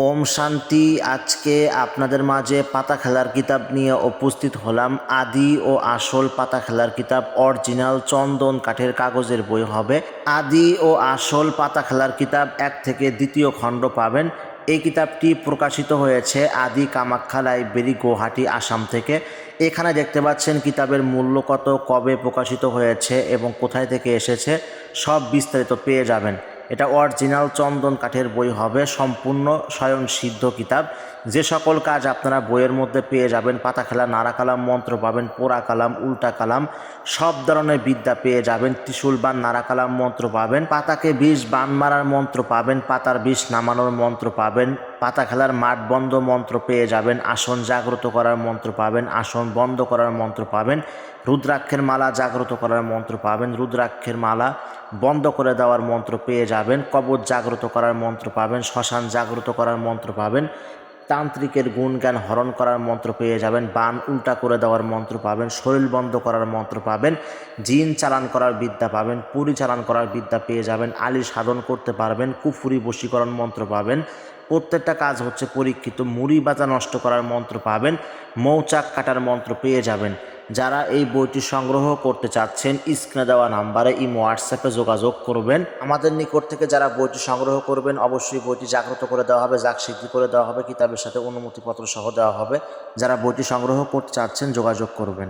ওম শান্তি। আজকে আপনাদের মাঝে পাতা খেলার কিতাব নিয়ে উপস্থিত হলাম। আদি ও আসল পাতা খেলার কিতাব, অরিজিনাল চন্দন কাঠের কাগজের বই হবে। আদি ও আসল পাতা খেলার কিতাব 1 থেকে 2য় খণ্ড পাবেন। এই কিতাবটি প্রকাশিত হয়েছে আদি কামাখ্যা লাইব্রেরি, গুয়াহাটি, আসাম থেকে। এখানে দেখতে পাচ্ছেন কিতাবের মূল্য কত, কবে প্রকাশিত হয়েছে এবং কোথায় থেকে এসেছে, সব বিস্তারিত পেয়ে যাবেন। এটা অরিজিনাল চন্দন কাঠের বই হবে, সম্পূর্ণ স্বয়ংসিদ্ধ কিতাব। যে সকল কাজ আপনারা বইয়ের মধ্যে পেয়ে যাবেন, পাতা খেলা, নাড়া কালাম মন্ত্র পাবেন, পোড়া কালাম, উল্টা কালাম, সব ধরনের বিদ্যা পেয়ে যাবেন। ত্রিশূল বান, নাড়া কালাম মন্ত্র পাবেন, পাতাকে বিষ বান মারার মন্ত্র পাবেন, পাতার বিষ নামানোর মন্ত্র পাবেন, পাতা খেলার মাঠ বন্ধ মন্ত্র পেয়ে যাবেন, আসন জাগ্রত করার মন্ত্র পাবেন, আসন বন্ধ করার মন্ত্র পাবেন, রুদ্রাক্ষের মালা জাগ্রত করার মন্ত্র পাবেন, রুদ্রাক্ষের মালা বন্ধ করে দেওয়ার মন্ত্র পেয়ে যাবেন, কবচ জাগ্রত করার মন্ত্র পাবেন, শ্মশান জাগ্রত করার মন্ত্র পাবেন, তান্ত্রিকের গুণজ্ঞান হরণ করার মন্ত্র পেয়ে যাবেন, বান উল্টা করে দেওয়ার মন্ত্র পাবেন, শরীর বন্ধ করার মন্ত্র পাবেন, জিন চালান করার বিদ্যা পাবেন, পুরী চালান করার বিদ্যা পেয়ে যাবেন, আলী সাধন করতে পারবেন, কুফুরি বশীকরণ মন্ত্র পাবেন, প্রত্যেকটা কাজ হচ্ছে পরীক্ষিত, মুড়ি বাজা নষ্ট করার মন্ত্র পাবেন, মৌচাক কাটার মন্ত্র পেয়ে যাবেন। যারা এই বইটি সংগ্রহ করতে চাচ্ছেন, স্ক্রিনে দেওয়া নাম্বারে ইমো হোয়াটসঅ্যাপে যোগাযোগ করবেন। আমাদের নিকট থেকে যারা বইটি সংগ্রহ করবেন, অবশ্যই বইটি জাগ্রত করে দেওয়া হবে, জাগসিদ্ধি করে দেওয়া হবে, কিতাবের সাথে অনুমতিপত্র সহ দেওয়া হবে। যারা বইটি সংগ্রহ করতে চাচ্ছেন যোগাযোগ করবেন।